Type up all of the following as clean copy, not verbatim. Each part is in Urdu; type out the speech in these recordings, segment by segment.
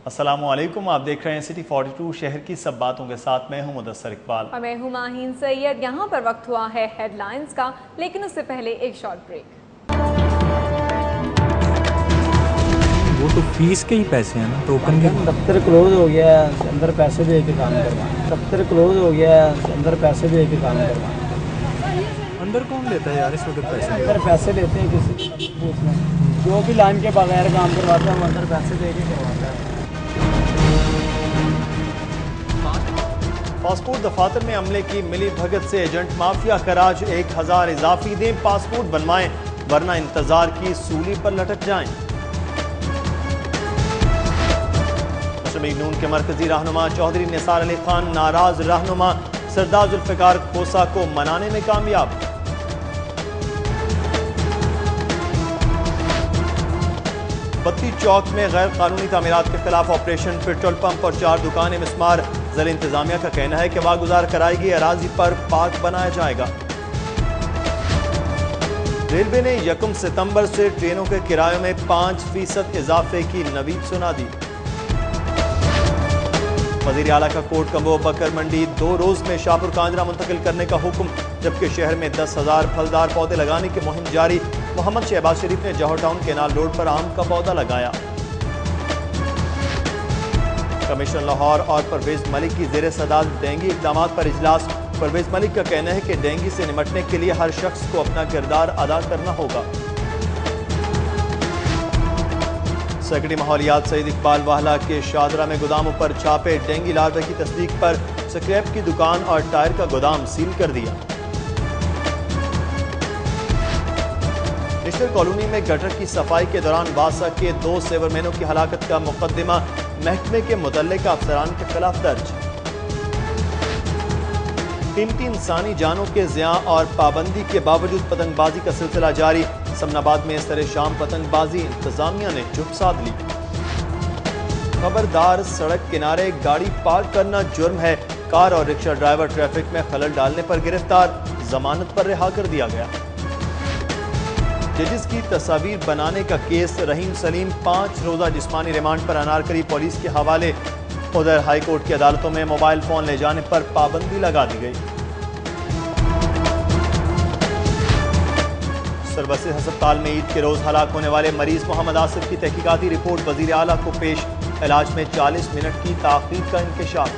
السلام علیکم، آپ دیکھ رہے ہیں سٹی 42 شہر کی سب باتوں کے ساتھ میں ہوں مدثر اقبال اور میں ہوں ماہین سید۔ یہاں پر وقت ہوا ہے ہیڈ لائنز کا، لیکن اس سے پہلے ایک شارٹ بریک۔ وہ تو فیس کے ہی پیسے ہیں نا، ٹوکن کے۔ دفتر کلوز ہو گیا ہے، اندر پیسے دے کے کام کروائیں۔ دفتر کلوز ہو گیا ہے، اندر پیسے دے کے کام کروائیں۔ اندر کون لیتا ہے یار اس وقت پیسے؟ اندر پیسے لیتے ہیں کسی میں، جو بھی لائن کے بغیر کام کرواتا ہے وہ اندر پیسے دے کے کرواتا ہے۔ پاسپورٹ دفاتر میں عملے کی ملی بھگت سے ایجنٹ مافیا خراج 1000 اضافی دیں، پاسپورٹ بنوائیں ورنہ انتظار کی سولی پر لٹک جائیں۔ شمیع نون کے مرکزی رہنما چودھری نثار علی خان ناراض رہنما سردار ذوالفقار کھوسہ کو منانے میں کامیاب۔ بتی چوک میں غیر قانونی تعمیرات کے خلاف آپریشن، پیٹرول پمپ اور 4 دکانیں مسمار، ضلع انتظامیہ کا کہنا ہے کہ واگزار کرائی گئی اراضی پر پارک بنایا جائے گا۔ ریلوے نے 1 ستمبر سے ٹرینوں کے کرایوں میں 5% اضافے کی نوید سنا دی۔ وزیر اعلیٰ کا کوٹ کمبو بکر منڈی 2 روز میں شاہپور کانجرا منتقل کرنے کا حکم، جبکہ شہر میں 10,000 پھلدار پودے لگانے کی مہم جاری۔ محمد شہباز شریف نے جوہر ٹاؤن کینال روڈ پر آم کا پودا لگایا۔ کمیشن لاہور اور پرویز ملک کی زیر صدارت ڈینگی اقدامات پر اجلاس۔ پرویز ملک کا کہنا ہے کہ ڈینگی سے نمٹنے کے لیے ہر شخص کو اپنا کردار ادا کرنا ہوگا۔ سیکرٹری ماحولیات سعید اقبال واہلا کے شادرہ میں گوداموں پر چھاپے، ڈینگی لاروے کی تصدیق پر سکریپ کی دکان اور ٹائر کا گودام سیل کر دیا۔ نشتر کالونی میں گٹر کی صفائی کے دوران واسا کے 2 سیور مینوں کی ہلاکت کا مقدمہ محکمے کے متعلقہ افسران کے خلاف درج۔ قیمتی انسانی جانوں کے زیاں اور پابندی کے باوجود پتنگ بازی کا سلسلہ جاری، سمن آباد میں سر شام پتنگ بازی، انتظامیہ نے چپ سادھ لی۔ خبردار، سڑک کنارے گاڑی پارک کرنا جرم ہے، کار اور رکشہ ڈرائیور ٹریفک میں خلل ڈالنے پر گرفتار، ضمانت پر رہا کر دیا گیا۔ ججز کی تصاویر بنانے کا کیس، رحیم سلیم 5 روزہ جسمانی ریمانڈ پر انارکلی پولیس کے حوالے۔ ادھر ہائی کورٹ کی عدالتوں میں موبائل فون لے جانے پر پابندی لگا دی گئی۔ سربسر ہسپتال میں عید کے روز ہلاک ہونے والے مریض محمد آصف کی تحقیقاتی رپورٹ وزیر اعلیٰ کو پیش، علاج میں 40 منٹ کی تاخیر کا انکشاف۔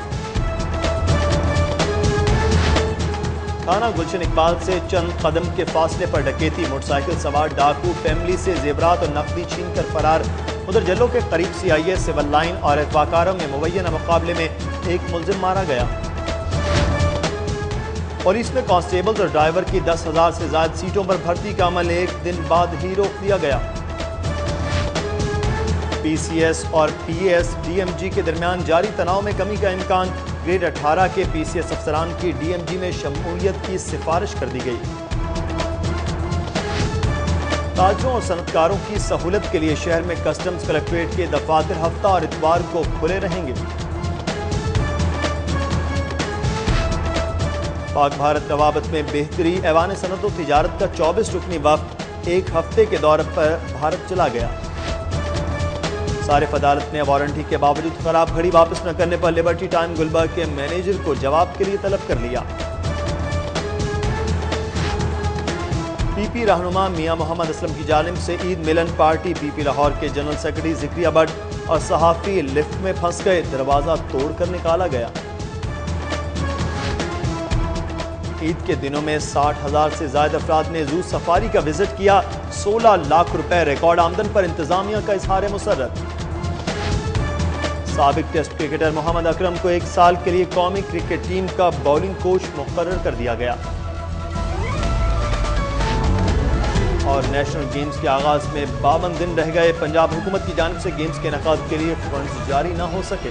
تھانہ گلشن اقبال سے چند قدم کے فاصلے پر ڈکیتی، موٹر سائیکل سوار ڈاکو فیملی سے زیورات اور نقدی چھین کر فرار۔ ادھر جلوں کے قریب CIA سول لائن اور اغوا کاروں میں مبینہ مقابلے میں ایک ملزم مارا گیا۔ پولیس میں کانسٹیبلز اور ڈرائیور کی 10,000 سے زائد سیٹوں پر بھرتی کا عمل 1 دن بعد ہی روک دیا گیا۔ PCS اور PAS DMG کے درمیان جاری تناؤ میں کمی کا امکان، گریڈ 18 کے PCS افسران کی DMG میں شمولیت کی سفارش کر دی گئی۔ تاجروں اور صنعتکاروں کی سہولت کے لیے شہر میں کسٹمز کلکٹریٹ کے دفاتر ہفتہ اور اتوار کو کھلے رہیں گے۔ پاک بھارت روابط میں بہتری، ایوان صنعت و تجارت کا 24 رکنی وفد 1 ہفتے کے دورے پر بھارت چلا گیا۔ صارف عدالت نے وارنٹی کے باوجود خراب گھڑی واپس نہ کرنے پر لبرٹی ٹائم گلبرگ کے مینیجر کو جواب کے لیے طلب کر لیا۔ PP رہنما میاں محمد اسلم کی جانب سے عید ملن پارٹی، PP لاہور کے جنرل سیکرٹری ذکریہ بٹ اور صحافی لفٹ میں پھنس گئے، دروازہ توڑ کر نکالا گیا۔ عید کے دنوں میں 60,000 سے زائد افراد نے زو سفاری کا وزٹ کیا، 16 لاکھ روپے ریکارڈ آمدن پر انتظامیہ کا اظہار مسرت۔ سابق ٹیسٹ کرکٹر محمد اکرم کو 1 سال کے لیے قومی کرکٹ ٹیم کا باؤلنگ کوچ مقرر کر دیا گیا۔ اور نیشنل گیمز کے آغاز میں 52 دن رہ گئے، پنجاب حکومت کی جانب سے گیمز کے انعقاد کے لیے فنڈز جاری نہ ہو سکے۔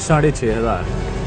6,500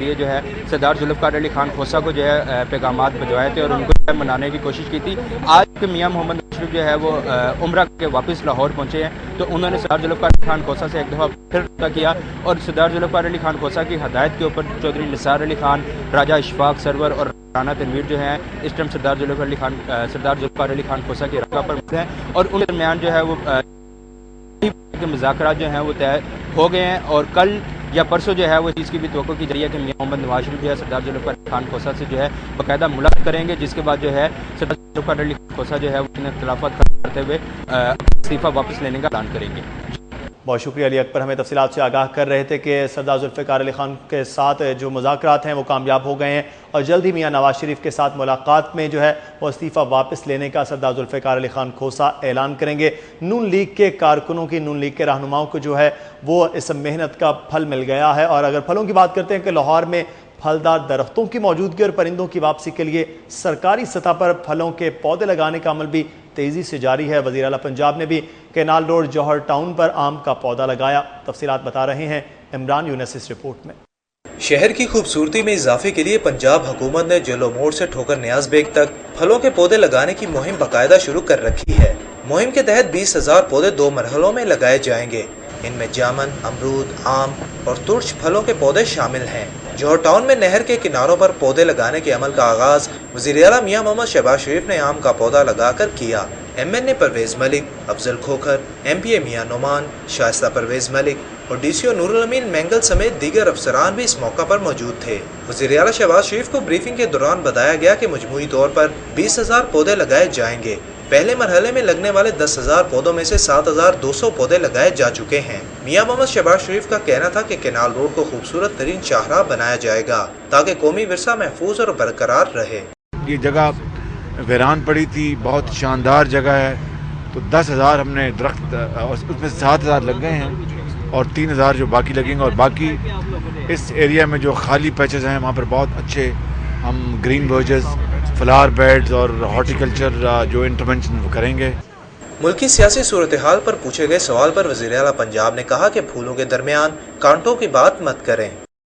یہ جو ہے سردار ذوالفقار علی خان کھوسہ کو جو ہے پیغامات بھجوائے تھے اور ان کو منانے کی کوشش کی تھی. آج کے میاں محمد مشرف جو ہے وہ عمرہ کے واپس لاہور پہنچے ہیں, تو انہوں نے سردار ذوالفقار علی خان کھوسہ سے ایک دفعہ پھر رابطہ کیا اور سردار ذوالفقار علی خان کھوسہ کی ہدایت کے اوپر چودھری نثار علی خان, راجہ اشفاق سرور اور رانا تنویر جو ہیں اس ٹائم سردار ذوالفقار علی خان کھوسہ کی رکھا پر ہیں, اور ان کے درمیان جو ہے وہ مذاکرات جو ہیں وہ طے ہو گئے ہیں. اور کل یا پرسوں جو ہے وہ چیز کی بھی توقع کی جا رہی ہے کہ میاں محمد نواز شریف جو ہے سردار ذوالفقار علی خان کھوسہ سے جو ہے باقاعدہ ملاقات کریں گے, جس کے بعد جو ہے سردار ذوالفقار علی خان کھوسہ جو ہے وہ ان اختلافات ختم کرتے ہوئے استعفیٰ واپس لینے کا اعلان کریں گے. بہت شکریہ علی اکبر, ہمیں تفصیلات سے آگاہ کر رہے تھے کہ سردار ذوالفقار علی خان کے ساتھ جو مذاکرات ہیں وہ کامیاب ہو گئے ہیں اور جلد ہی میاں نواز شریف کے ساتھ ملاقات میں جو ہے وہ استعفیٰ واپس لینے کا سردار ذوالفقار علی خان کھوسہ اعلان کریں گے. نون لیگ کے کارکنوں کی, نون لیگ کے رہنماؤں کو جو ہے وہ اس محنت کا پھل مل گیا ہے. اور اگر پھلوں کی بات کرتے ہیں کہ لاہور میں پھلدار درختوں کی موجودگی اور پرندوں کی واپسی کے لیے سرکاری سطح پر پھلوں کے پودے لگانے کا عمل بھی تیزی سے جاری ہے. وزیر اعلیٰ پنجاب نے بھی کینال روڈ جوہر ٹاؤن پر آم کا پودا لگایا. تفصیلات بتا رہے ہیں عمران یونس اس رپورٹ میں. شہر کی خوبصورتی میں اضافے کے لیے پنجاب حکومت نے جلو موڑ سے ٹھوکر نیاز بیگ تک پھلوں کے پودے لگانے کی مہم باقاعدہ شروع کر رکھی ہے. مہم کے تحت 20,000 پودے 2 مرحلوں میں لگائے جائیں گے. ان میں جامن, امرود, آم اور ترچ پھلوں کے پودے شامل ہیں. جوہر ٹاؤن میں نہر کے کناروں پر پودے لگانے کے عمل کا آغاز وزیر اعلیٰ میاں محمد شہباز شریف نے آم کا پودا لگا کر کیا. ایم این اے پرویز ملک, افضل کھوکھر, ایم پی اے میاں نعمان, شائستہ پرویز ملک اور ڈی سی او نور الامین مینگل سمیت دیگر افسران بھی اس موقع پر موجود تھے. وزیر اعلیٰ شہباز شریف کو بریفنگ کے دوران بتایا گیا کہ مجموعی طور پر 20,000 پودے لگائے جائیں گے. پہلے مرحلے میں لگنے والے 10,000 پودوں میں سے 7,200 پودے لگائے جا چکے ہیں. میاں محمد شہباز شریف کا کہنا تھا کہ کینال روڈ کو خوبصورت ترین شاہراہ بنایا جائے گا تاکہ قومی ورثہ محفوظ اور برقرار رہے. یہ جگہ ویران پڑی تھی, بہت شاندار جگہ ہے, تو 10,000 ہم نے درخت, اس میں 7,000 لگ گئے ہیں اور 3,000 جو باقی لگیں گے. اور باقی اس ایریا میں جو خالی پیچز ہیں وہاں پر بہت اچھے ہم گرین ورجز, فلاور بیڈز اور ہارٹیکلچر جو انٹرونشن کریں گے. ملکی سیاسی صورتحال پر پوچھے گئے سوال پر وزیر اعلیٰ پنجاب نے کہا کہ پھولوں کے درمیان کانٹوں کی بات مت کریں.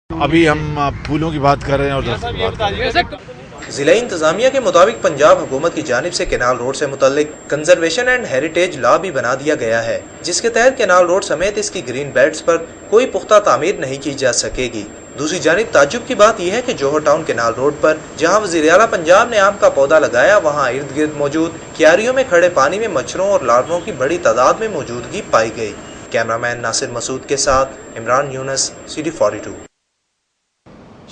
ابھی ہم پھولوں کی بات کر رہے ہیں اور درخت کی بات کر رہے ہیں. ضلع انتظامیہ کے مطابق پنجاب حکومت کی جانب سے کینال روڈ سے متعلق کنزرویشن اینڈ ہیریٹیج لا بھی بنا دیا گیا ہے, جس کے تحت کینال روڈ سمیت اس کی گرین بیلٹس پر کوئی پختہ تعمیر نہیں کی جا سکے گی. دوسری جانب تعجب کی بات یہ ہے کہ جوہر ٹاؤن کینال روڈ پر جہاں وزیر اعلیٰ پنجاب نے آم کا پودا لگایا, وہاں ارد گرد موجود کیاریوں میں کھڑے پانی میں مچھروں اور لارووں کی بڑی تعداد میں موجودگی پائی گئی. کیمرامین ناصر مسعود کے ساتھ عمران یونس, CD42.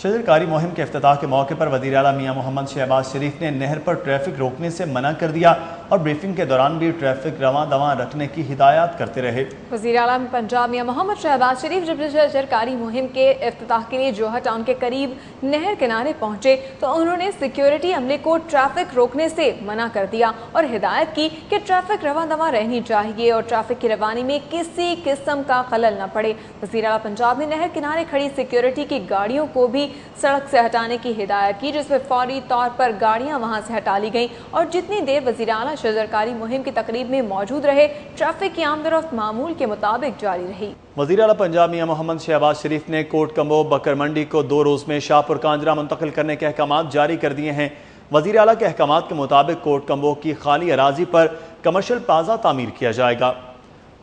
شجرکاری مہم کے افتتاح کے موقع پر وزیر اعلیٰ میاں محمد شہباز شریف نے نہر پر ٹریفک روکنے سے منع کر دیا اور بریفنگ کے دوران بھی ٹریفک رواں دواں رکھنے کی ہدایات کرتے رہے. وزیر اعلیٰ پنجاب میاں محمد شہباز شریف جب شجرکاری مہم کے افتتاح کے لیے جوہر ٹاؤن کے قریب نہر کنارے پہنچے تو انہوں نے سیکیورٹی عملے کو ٹریفک روکنے سے منع کر دیا اور ہدایت کی کہ ٹریفک رواں دواں رہنی چاہیے اور ٹریفک کی روانی میں کسی قسم کا خلل نہ پڑے. وزیر اعلیٰ پنجاب نے نہر کنارے کھڑی سیکیورٹی کی گاڑیوں کو بھی سڑک سے ہٹانے کی ہدایت کی, جس میں فوری طور پر گاڑیاں وہاں سے ہٹا لی گئیں اور جتنی دیر وزیر اعلیٰ شجرکاری مہم کی تقریب میں موجود رہے ٹریفک کی آمد و رفت معمول کے مطابق جاری رہی. وزیر اعلیٰ پنجاب میاں محمد شہباز شریف نے کوٹ کمبو بکر منڈی کو 2 روز میں شاہپور کانجرا منتقل کرنے کے احکامات جاری کر دیے ہیں. وزیر اعلیٰ کے احکامات کے مطابق کوٹ کمبو کی خالی اراضی پر کمرشل پلازا تعمیر کیا جائے گا.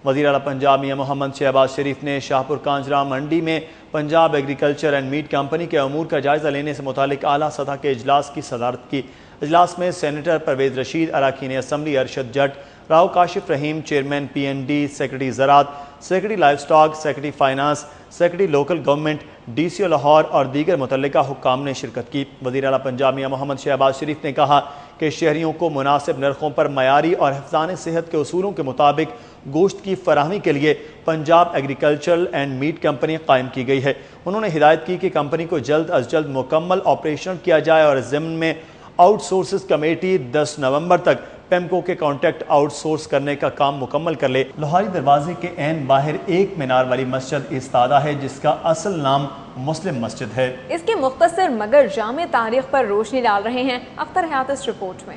وزیر اعلیٰ پنجاب میاں محمد شہباز شریف نے شاہپور کانجرا منڈی میں Punjab agriculture and meat company کے امور کا جائزہ لینے سے متعلق اعلیٰ سطح کے اجلاس کی صدارت کی. اجلاس میں سینیٹر پرویز رشید, اراکین اسمبلی ارشد جٹ, راؤ کاشف رحیم, چیئرمین PND, سیکرٹری زراعت, secretary life stock, secretary finance, secretary local government, DCO Lahore اور دیگر متعلقہ حکام نے شرکت کی. وزیر اعلیٰ پنجاب میاں محمد شہباز شریف نے کہا کہ شہریوں کو مناسب نرخوں پر معیاری اور حفظان صحت کے اصولوں کے مطابق گوشت کی فراہمی کے لیے Punjab agricultural and meat company قائم کی گئی ہے. انہوں نے ہدایت کی کہ کمپنی کو جلد از جلد مکمل آپریشن کیا جائے اور ضمن میں آؤٹ سورسز کمیٹی 10 نومبر تک پیمکو کے کانٹیکٹ آؤٹ سورس کرنے کا کام مکمل کر لے. لوہاری دروازے کے عین باہر ایک مینار والی مسجد ایستادہ ہے جس کا اصل نام مسلم مسجد ہے. اس کی مختصر مگر جامع تاریخ پر روشنی ڈال رہے ہیں اختر حیات اس رپورٹ میں.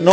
9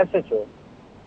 SHO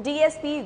DSP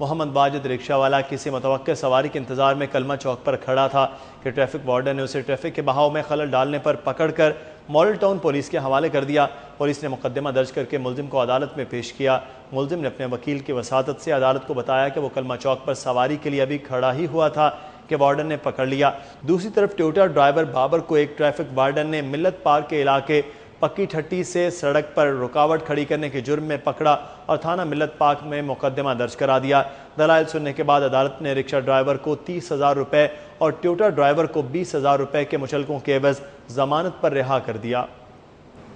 محمد واجد رکشہ والا کسی متوقع سواری کے انتظار میں کلمہ چوک پر کھڑا تھا کہ ٹریفک وارڈن نے اسے ٹریفک کے بہاؤ میں خلل ڈالنے پر پکڑ کر ماڈل ٹاؤن پولیس کے حوالے کر دیا۔ پولیس نے مقدمہ درج کر کے ملزم کو عدالت میں پیش کیا۔ ملزم نے اپنے وکیل کی وساطت سے عدالت کو بتایا کہ وہ کلمہ چوک پر سواری کے لیے ابھی کھڑا ہی ہوا تھا کہ وارڈن نے پکڑ لیا۔ دوسری طرف ٹویوٹا ڈرائیور بابر کو ایک ٹریفک وارڈن نے ملت پارک کے علاقے پکی ٹھٹی سے سڑک پر رکاوٹ کھڑی کرنے کے جرم میں پکڑا اور تھانہ ملت پارک میں مقدمہ درج کرا دیا۔ دلائل سننے کے بعد عدالت نے رکشہ ڈرائیور کو 30,000 روپے اور ٹویوٹا ڈرائیور کو 20,000 روپے کے مچلقوں کے عوض ضمانت پر رہا کر دیا۔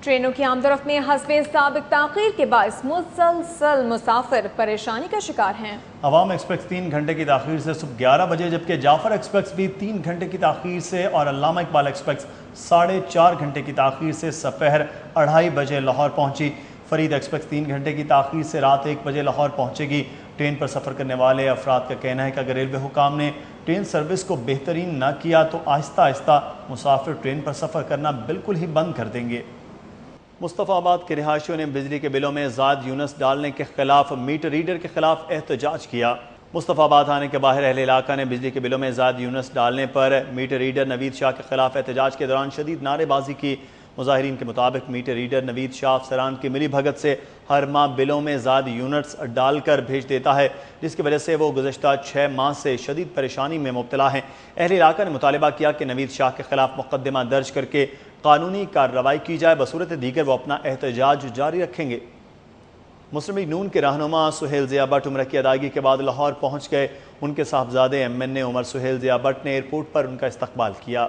ٹرینوں کی آمد و رفت میں حسب سابق تاخیر کے باعث مسلسل مسافر پریشانی کا شکار ہیں۔ عوام ایکسپریس 3 گھنٹے کی تاخیر سے صبح 11 بجے جبکہ جعفر ایکسپریس بھی 3 گھنٹے کی تاخیر سے اور علامہ اقبال ایکسپریس 4.5 گھنٹے کی تاخیر سے سپہر 2:30 بجے لاہور پہنچی۔ فرید ایکسپریس 3 گھنٹے کی تاخیر سے رات 1 بجے لاہور پہنچے گی۔ ٹرین پر سفر کرنے والے افراد کا کہنا ہے کہ اگر ریلوے حکام نے ٹرین سروس کو بہترین نہ کیا تو آہستہ آہستہ مسافر ٹرین پر سفر کرنا بالکل ہی بند کر دیں گے۔ مصطفیٰ آباد کے رہائشیوں نے بجلی کے بلوں میں زائد یونٹس ڈالنے کے خلاف میٹر ریڈر کے خلاف احتجاج کیا۔ مصطفیٰ آباد تھانے کے باہر اہل علاقہ نے بجلی کے بلوں میں زائد یونٹس ڈالنے پر میٹر ریڈر نوید شاہ کے خلاف احتجاج کے دوران شدید نعرے بازی کی۔ مظاہرین کے مطابق میٹر ریڈر نوید شاہ افسران کی ملی بھگت سے ہر ماہ بلوں میں زائد یونٹس ڈال کر بھیج دیتا ہے، جس کی وجہ سے وہ گزشتہ 6 ماہ سے شدید پریشانی میں مبتلا ہیں۔ اہل علاقہ نے مطالبہ کیا کہ نوید شاہ کے خلاف مقدمہ درج کر کے قانونی کارروائی کی جائے، بصورت دیگر وہ اپنا احتجاج جاری رکھیں گے۔ مسلم لیگ نون کے رہنما سہیل ضیاء بٹ عمرہ کی ادائیگی کے بعد لاہور پہنچ گئے۔ ان کے صاحبزادے MN Umar Sohail Zia but نے ایئرپورٹ پر ان کا استقبال کیا۔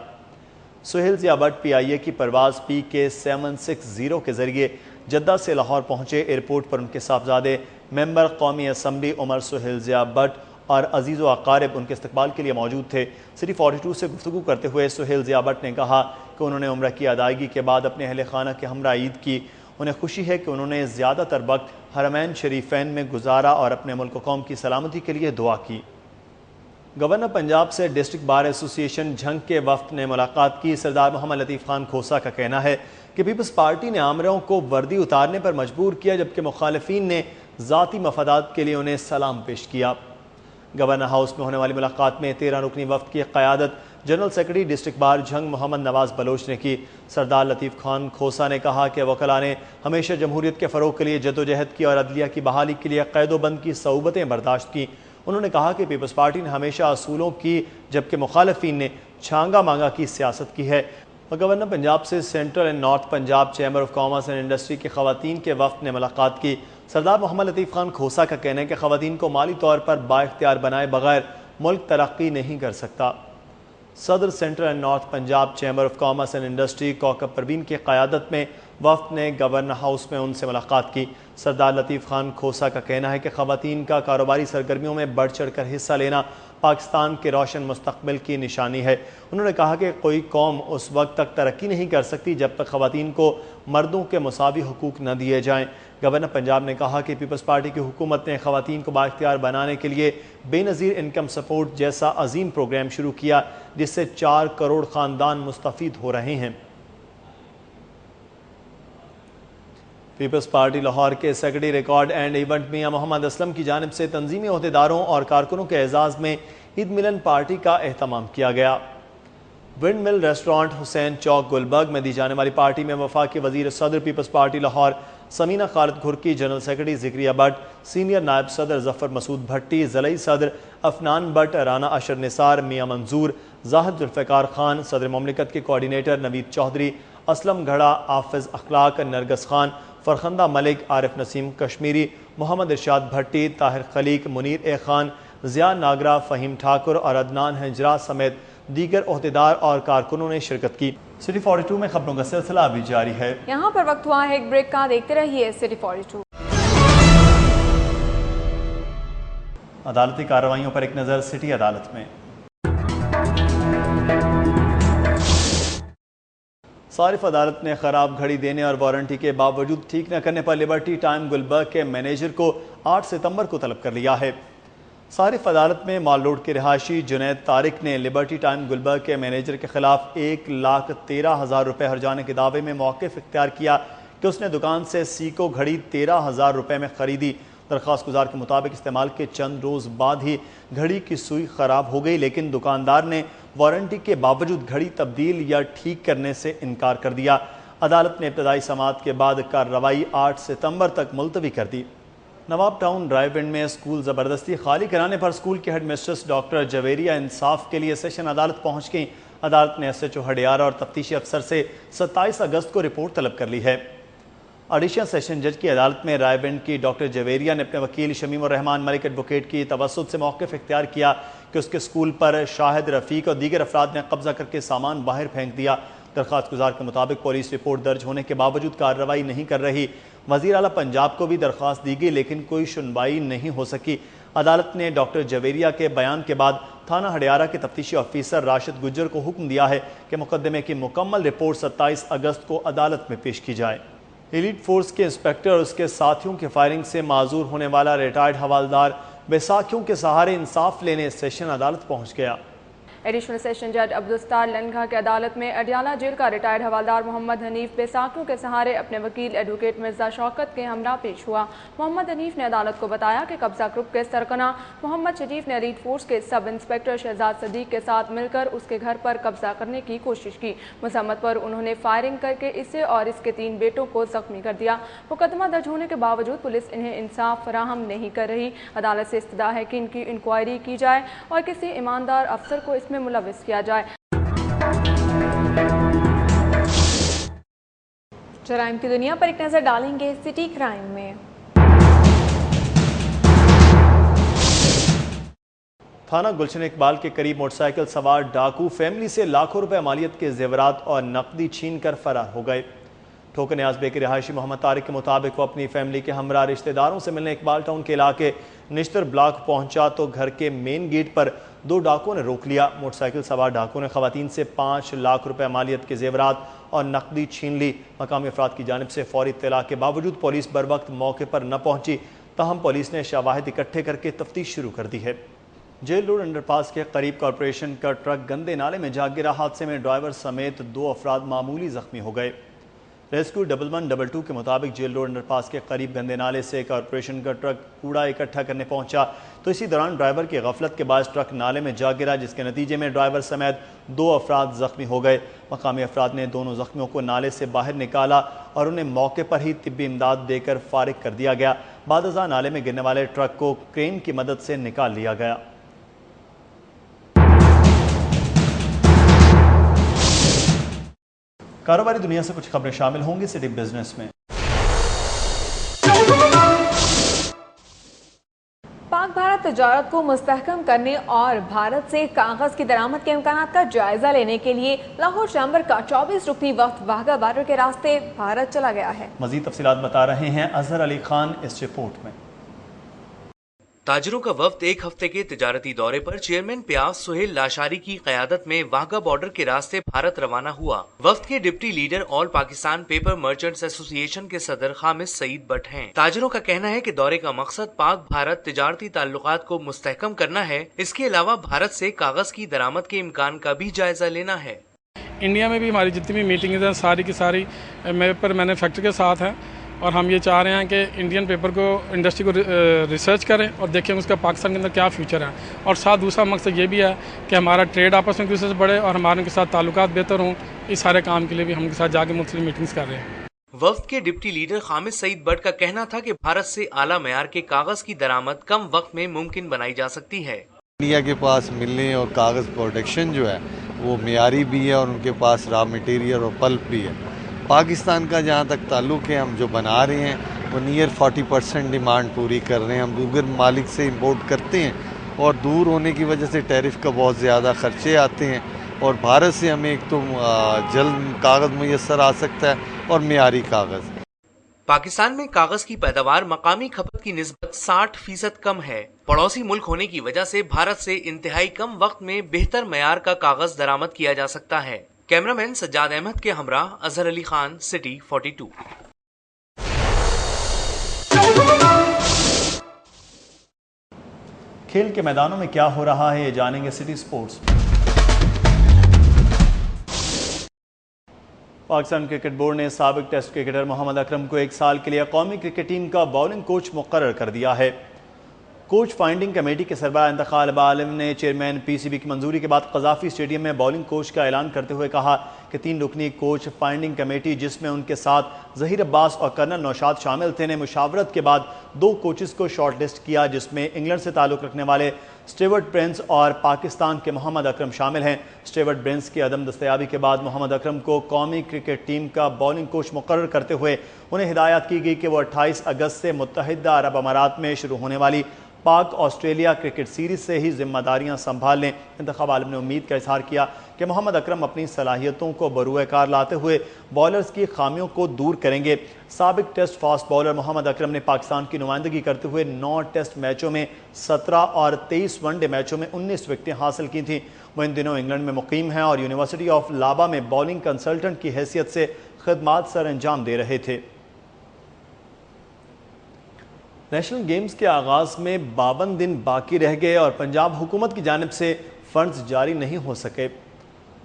سہیل ضیاء بٹ PIA کی پرواز PK 760 کے ذریعے جدہ سے لاہور پہنچے۔ ایئرپورٹ پر ان کے صاحبزادے ممبر قومی assembly Umar Sohail Zia but اور عزیز و اقارب ان کے استقبال کے لیے موجود تھے۔ سٹی 42 سے گفتگو کرتے ہوئے سہیل ضیاء بٹ نے کہا کہ انہوں نے عمرہ کی ادائیگی کے بعد اپنے اہل خانہ کے ہمراہ عید کی۔ انہیں خوشی ہے کہ انہوں نے زیادہ تر وقت حرمین شریفین میں گزارا اور اپنے ملک و قوم کی سلامتی کے لیے دعا کی۔ گورنر پنجاب سے ڈسٹرکٹ بار ایسوسی ایشن جھنگ کے وفد نے ملاقات کی۔ سردار محمد لطیف خان کھوسا کا کہنا ہے کہ پیپلز پارٹی نے آمروں کو وردی اتارنے پر مجبور کیا، جبکہ مخالفین نے ذاتی مفادات کے لیے انہیں سلام پیش کیا۔ گورنر ہاؤس میں ہونے والی ملاقات میں 13 رکنی وفد کی قیادت general secretary district bar Jhang Muhammad Nawaz Baloch نے کی۔ سردار لطیف خان کھوسا نے کہا کہ وکلاء نے ہمیشہ جمہوریت کے فروغ کے لیے جدوجہد کی اور عدلیہ کی بحالی کے لیے قید و بند کی صعوبتیں برداشت کی۔ انہوں نے کہا کہ پیپلز پارٹی نے ہمیشہ اصولوں کی جبکہ مخالفین نے چھانگا مانگا کی سیاست کی ہے۔ گورنر پنجاب سے central and north Punjab chamber of commerce and industry کی خواتین کے وفد نے ملاقات کی۔ سردار محمد لطیف خان کھوسا کا کہنا ہے کہ خواتین کو مالی طور پر بااختیار بنائے بغیر ملک ترقی نہیں کر سکتا۔ صدر central and north Punjab chamber of commerce and industry Kaukab Parveen کی قیادت میں وفد نے گورنر ہاؤس میں ان سے ملاقات کی۔ سردار لطیف خان کھوسا کا کہنا ہے کہ خواتین کا کاروباری سرگرمیوں میں بڑھ چڑھ کر حصہ لینا پاکستان کے روشن مستقبل کی نشانی ہے۔ انہوں نے کہا کہ کوئی قوم اس وقت تک ترقی نہیں کر سکتی جب تک خواتین کو مردوں کے مساوی حقوق نہ دیے جائیں۔ گورنر پنجاب نے کہا کہ پیپلز پارٹی کی حکومت نے خواتین کو بااختیار بنانے کے لیے بے نظیر انکم سپورٹ جیسا عظیم پروگرام شروع کیا، جس سے 4 کروڑ خاندان مستفید ہو رہے ہیں۔ پیپلز پارٹی لاہور کے سیکرٹری ریکارڈ اینڈ ایونٹ میاں محمد اسلم کی جانب سے تنظیمی عہدیداروں اور کارکنوں کے اعزاز میں عید ملن پارٹی کا اہتمام کیا گیا۔ ونڈ مل ریسٹورانٹ حسین چوک گلبرگ میں دی جانے والی پارٹی میں وفاقی وزیر صدر Peoples Party Lahore Samina Khalid Ghurki, general secretary Zakria Butt, senior نائب صدر ظفر مسعود بھٹی، ضلعی صدر افنان بٹ، رانا اشر نثار، میاں منظور، زاہد ذوالفقار خان، صدر مملکت کے کوارڈینیٹر نوید چودھری، اسلم گھڑا، حافظ اخلاق نرگس خان، فرخندہ ملک، عارف نسیم کشمیری، محمد ارشاد بھٹی، طاہر خلیق، منیر اے خان، ضیاء ناگرہ، فہیم ٹھاکر اور عدنان ہنجرا سمیت دیگر عہدیدار اور کارکنوں نے شرکت کی۔ سٹی 42 میں خبروں کا سلسلہ ابھی جاری ہے۔ یہاں پر وقت ہوا ہے ایک بریک کا، دیکھتے رہیے سٹی 42۔ عدالتی کارروائیوں پر ایک نظر سٹی عدالت میں۔ صارف عدالت نے خراب گھڑی دینے اور وارنٹی کے باوجود ٹھیک نہ کرنے پر لبرٹی ٹائم گلبرگ کے مینیجر کو 8 ستمبر کو طلب کر لیا ہے۔ صارف عدالت میں مال روڈ کے رہائشی جنید طارق نے لبرٹی ٹائم گلبرگ کے مینیجر کے خلاف 1,13,000 روپے ہرجانے کے دعوے میں موقف اختیار کیا کہ اس نے دکان سے سیکو گھڑی 13,000 روپے میں خریدی۔ درخواست گزار کے مطابق استعمال کے چند روز بعد ہی گھڑی کی سوئی خراب ہو گئی، لیکن دکاندار نے وارنٹی کے باوجود گھڑی تبدیل یا ٹھیک کرنے سے انکار کر دیا۔ عدالت نے ابتدائی سماعت کے بعد کارروائی 8 ستمبر تک ملتوی کر دی۔ نواب ٹاؤن ڈرائیو ان میں اسکول زبردستی خالی کرانے پر اسکول کے ہیڈ مسٹرس ڈاکٹر جویریہ انصاف کے لیے سیشن عدالت پہنچ گئیں۔ عدالت نے SHO ہڈیارہ اور تفتیشی افسر سے 27 اگست کو رپورٹ طلب کر لی ہے۔ ایڈیشنل سیشن جج کی عدالت میں رائے بینڈ کی ڈاکٹر جویریہ نے اپنے وکیل شمیم الرحمان ملک ایڈوکیٹ کی توسط سے موقف اختیار کیا کہ اس کے اسکول پر شاہد رفیق اور دیگر افراد نے قبضہ کر کے سامان باہر پھینک دیا۔ درخواست گزار کے مطابق پولیس رپورٹ درج ہونے کے باوجود کارروائی نہیں کر رہی۔ وزیر اعلیٰ پنجاب کو بھی درخواست دی گئی لیکن کوئی سنوائی نہیں ہو سکی۔ عدالت نے ڈاکٹر جویریہ کے بیان کے بعد تھانہ ہڈیارہ کے تفتیشی آفیسر راشد گجر کو حکم دیا ہے کہ مقدمے کی مکمل رپورٹ 27 اگست کو عدالت میں پیش کی جائے۔ ایلیٹ فورس کے انسپیکٹر اور اس کے ساتھیوں کی فائرنگ سے معذور ہونے والا ریٹائرڈ حوالدار بیساکھیوں کے سہارے انصاف لینے سیشن عدالت پہنچ گیا۔ ایڈیشنل سیشن جج عبدالستار لنگھا کی عدالت میں اڈیالہ جیل کا ریٹائرڈ حوالدار محمد حنیف بیساکھیوں کے سہارے اپنے وکیل ایڈوکیٹ مرزا شوکت کے ہمراہ پیش ہوا۔ محمد حنیف نے عدالت کو بتایا کہ قبضہ گروپ کے سرکنا محمد شریف نے ایلیٹ فورس کے سب انسپیکٹر شہزاد صدیق کے ساتھ مل کر اس کے گھر پر قبضہ کرنے کی کوشش کی۔ مذمت پر انہوں نے فائرنگ کر کے اسے اور اس کے 3 بیٹوں کو زخمی کر دیا۔ مقدمہ درج ہونے کے باوجود پولیس انہیں انصاف فراہم نہیں کر رہی۔ عدالت سے استدعا ہے کہ ان کی انکوائری کی جائے اور کسی ایماندار افسر کو اس میں ملوث کیا جائے۔ جرائم کی دنیا پر ایک نظر ڈالیں گے سٹی کرائم میں۔ تھانہ گلشن اقبال کے قریب موٹر سائیکل سوار ڈاکو فیملی سے لاکھوں روپے مالیت کے زیورات اور نقدی چھین کر فرار ہو گئے۔ ٹھوکر نیاز بے کے رہائشی محمد طارق کے مطابق وہ اپنی فیملی کے ہمراہ رشتہ داروں سے ملنے اقبال ٹاؤن کے علاقے نشتر بلاک پہنچا تو گھر کے مین گیٹ پر 2 ڈاکوؤں نے روک لیا۔ موٹر سائیکل سوار ڈاکوؤں نے خواتین سے 5 لاکھ روپے مالیت کے زیورات اور نقدی چھین لی۔ مقامی افراد کی جانب سے فوری اطلاع کے باوجود پولیس بر وقت موقع پر نہ پہنچی، تاہم پولیس نے شواہد اکٹھے کر کے تفتیش شروع کر دی ہے۔ جیل روڈ انڈر پاس کے قریب کارپوریشن کا ٹرک گندے نالے میں جا گرا۔ حادثے میں ڈرائیور سمیت 2 افراد معمولی زخمی ہو گئے۔ ریسکیو 1122 کے مطابق جیل روڈ انڈر پاس کے قریب گندے نالے سے کارپوریشن کا ٹرک کوڑا اکٹھا کرنے پہنچا تو اسی دوران ڈرائیور کی غفلت کے باعث ٹرک نالے میں جا گرا، جس کے نتیجے میں ڈرائیور سمیت 2 افراد زخمی ہو گئے۔ مقامی افراد نے دونوں زخمیوں کو نالے سے باہر نکالا اور انہیں موقع پر ہی طبی امداد دے کر فارغ کر دیا گیا۔ بعد ازاں نالے میں گرنے والے ٹرک کو کرین کی مدد سے نکال لیا گیا۔ کاروباری دنیا سے کچھ خبریں شامل ہوں گی سٹی بزنس میں۔ پاک بھارت تجارت کو مستحکم کرنے اور بھارت سے کاغذ کی درآمد کے امکانات کا جائزہ لینے کے لیے لاہور چیمبر کا 24 رکنی وفد واہگہ بارڈر کے راستے بھارت چلا گیا ہے۔ مزید تفصیلات بتا رہے ہیں اظہر علی خان اس رپورٹ میں۔ تاجروں کا وفد ایک ہفتے کے تجارتی دورے پر چیئرمین پیاز سہیل لاشاری کی قیادت میں واہگہ بارڈر کے راستے بھارت روانہ ہوا۔ وفد کے ڈپٹی لیڈر آل پاکستان پیپر مرچنٹس ایسوسی ایشن کے صدر خامس سعید بٹ ہیں۔ تاجروں کا کہنا ہے کہ دورے کا مقصد پاک بھارت تجارتی تعلقات کو مستحکم کرنا ہے، اس کے علاوہ بھارت سے کاغذ کی درآمد کے امکان کا بھی جائزہ لینا ہے۔ انڈیا میں بھی ہماری جتنی بھی میٹنگز ہیں ساری کی ساری پیپر مینوفیکچر کے ساتھ ہیں، اور ہم یہ چاہ رہے ہیں کہ انڈین پیپر کو انڈسٹری کو ریسرچ کریں اور دیکھیں اس کا پاکستان کے اندر کیا فیوچر ہے، اور ساتھ دوسرا مقصد یہ بھی ہے کہ ہمارا ٹریڈ آپس میں ایک دوسرے سے بڑھے اور ہمارے کے ساتھ تعلقات بہتر ہوں۔ اس سارے کام کے لیے بھی ہم کے ساتھ جا کے مختلف میٹنگز کر رہے ہیں۔ وفد کے ڈپٹی لیڈر خامس سعید بٹ کا کہنا تھا کہ بھارت سے اعلیٰ معیار کے کاغذ کی درآمد کم وقت میں ممکن بنائی جا سکتی ہے۔ انڈیا کے پاس ملنے اور کاغذ پروڈکشن جو ہے وہ معیاری بھی ہے اور ان کے پاس را مٹیریل اور پلپ بھی ہے۔ پاکستان کا جہاں تک تعلق ہے، ہم جو بنا رہے ہیں وہ نیئر 40% ڈیمانڈ پوری کر رہے ہیں۔ ہم دیگر ممالک سے امپورٹ کرتے ہیں اور دور ہونے کی وجہ سے ٹیرف کا بہت زیادہ خرچے آتے ہیں، اور بھارت سے ہمیں ایک تو جلد کاغذ میسر آ سکتا ہے اور معیاری کاغذ۔ پاکستان میں کاغذ کی پیداوار مقامی کھپت کی نسبت 60% کم ہے۔ پڑوسی ملک ہونے کی وجہ سے بھارت سے انتہائی کم وقت میں بہتر معیار کا کاغذ درآمد کیا جا سکتا ہے۔ کیمرامین سجاد احمد کے ہمراہ اظہر علی خان، سٹی 42۔ کھیل کے میدانوں میں کیا ہو رہا ہے یہ جانیں گے city sports. Pakistan cricket board نے سابق ٹیسٹ کرکٹر محمد اکرم کو 1 سال کے لیے قومی کرکٹ ٹیم کا باؤلنگ کوچ مقرر کر دیا ہے۔ کوچ فائنڈنگ کمیٹی کے سربراہ انتخاب عالم نے چیئرمین پی سی بی کی منظوری کے بعد قذافی اسٹیڈیم میں باؤلنگ کوچ کا اعلان کرتے ہوئے کہا کہ 3 رکنی کوچ فائنڈنگ کمیٹی جس میں ان کے ساتھ ظہیر عباس اور کرنل نوشاد شامل تھے نے مشاورت کے بعد 2 کوچز کو شارٹ لسٹ کیا، جس میں انگلینڈ سے تعلق رکھنے والے سٹیورٹ برنس اور پاکستان کے محمد اکرم شامل ہیں۔ سٹیورٹ برنس کی عدم دستیابی کے بعد محمد اکرم کو قومی کرکٹ ٹیم کا باؤلنگ کوچ مقرر کرتے ہوئے انہیں ہدایت کی گئی کہ وہ 28 اگست سے متحدہ عرب امارات میں شروع ہونے والی پاک آسٹریلیا کرکٹ سیریز سے ہی ذمہ داریاں سنبھال لیں۔ انتخاب عالم نے امید کا اظہار کیا کہ محمد اکرم اپنی صلاحیتوں کو بروئے کار لاتے ہوئے بالرز کی خامیوں کو دور کریں گے۔ سابق ٹیسٹ فاسٹ بالر محمد اکرم نے پاکستان کی نمائندگی کرتے ہوئے 9 ٹیسٹ میچوں میں 17 اور 23 ون ڈے میچوں میں 19 وکٹیں حاصل کی تھیں۔ وہ ان دنوں انگلینڈ میں مقیم ہیں اور یونیورسٹی آف لابا میں باؤلنگ کنسلٹنٹ کی حیثیت سے خدمات سر انجام دے رہے تھے۔ نیشنل گیمز کے آغاز میں 52 دن باقی رہ گئے اور پنجاب حکومت کی جانب سے فنڈز جاری نہیں ہو سکے۔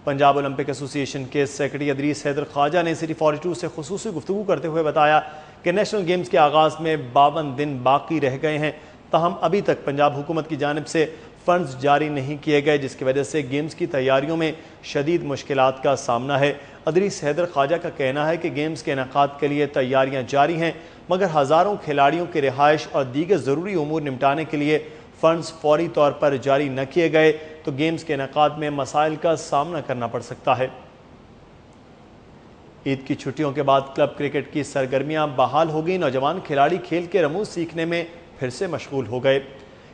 پنجاب اولمپک ایسوسی ایشن کے سیکرٹری ادریس حیدر خواجہ نے سٹی 42 سے خصوصی گفتگو کرتے ہوئے بتایا کہ نیشنل گیمز کے آغاز میں 52 دن باقی رہ گئے ہیں، تاہم ابھی تک پنجاب حکومت کی جانب سے فنڈز جاری نہیں کیے گئے، جس کی وجہ سے گیمز کی تیاریوں میں شدید مشکلات کا سامنا ہے۔ ادریس حیدر خواجہ کا کہنا ہے کہ گیمز کے انعقاد کے لیے تیاریاں جاری ہیں، مگر ہزاروں کھلاڑیوں کی رہائش اور دیگر ضروری امور نمٹانے کے لیے فنڈز فوری طور پر جاری نہ کیے گئے تو گیمز کے انعقاد میں مسائل کا سامنا کرنا پڑ سکتا ہے۔ عید کی چھٹیوں کے بعد کلب کرکٹ کی سرگرمیاں بحال ہو گئی، نوجوان کھلاڑی کھیل کے رموز سیکھنے میں پھر سے مشغول ہو گئے۔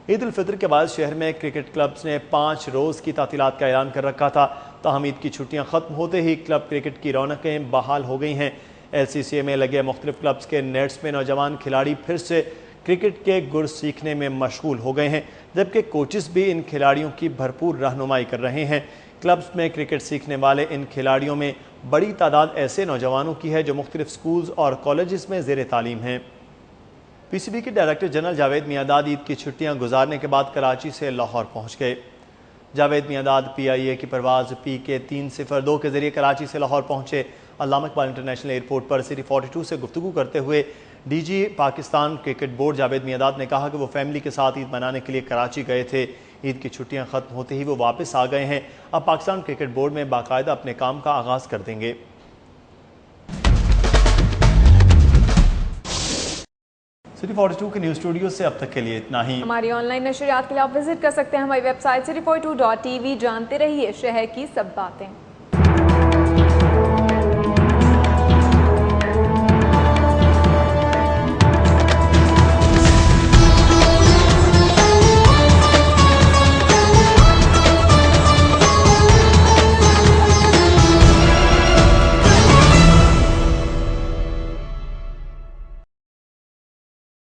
عید الفطر کے بعد شہر میں کرکٹ کلبز نے 5 روز کی تعطیلات کا اعلان کر رکھا تھا، تاہم عید کی چھٹیاں ختم ہوتے ہی کلب کرکٹ کی رونقیں بحال ہو گئی ہیں۔ ایل سی سی اے میں لگے مختلف کلبز کے نیٹس میں نوجوان کھلاڑی پھر سے کرکٹ کے گر سیکھنے میں مشغول ہو گئے ہیں، جبکہ کوچز بھی ان کھلاڑیوں کی بھرپور رہنمائی کر رہے ہیں۔ کلبز میں کرکٹ سیکھنے والے ان کھلاڑیوں میں بڑی تعداد ایسے نوجوانوں کی ہے جو مختلف سکولز اور کالجز میں زیر تعلیم ہیں۔ پی سی بی کے ڈائریکٹر جنرل جاوید میانداد عید کی چھٹیاں گزارنے کے بعد کراچی سے لاہور پہنچ گئے۔ جاوید میانداد پی آئی اے کی پرواز پی کے 302 کے ذریعے کراچی سے لاہور پہنچے۔ علامہ اقبال انٹرنیشنل ایئرپورٹ پر سٹی 42 سے گفتگو کرتے ہوئے D G Pakistan cricket board Javed Miandad نے کہا کہ وہ فیملی کے ساتھ عید منانے کے لیے کراچی گئے تھے۔ عید کی چھٹیاں ختم ہوتے ہی وہ واپس آ گئے ہیں، اب پاکستان کرکٹ بورڈ میں باقاعدہ اپنے کام کا آغاز کر دیں گے۔ سٹی 42 کے نیوز اسٹوڈیو سے اب تک کے لیے اتنا ہی۔ ہماری آن لائن نشریات کے لیے آپ وزٹ کر سکتے ہیں ہماری ویب سائٹ city42.tv۔ جانتے رہیے شہر کی سب باتیں۔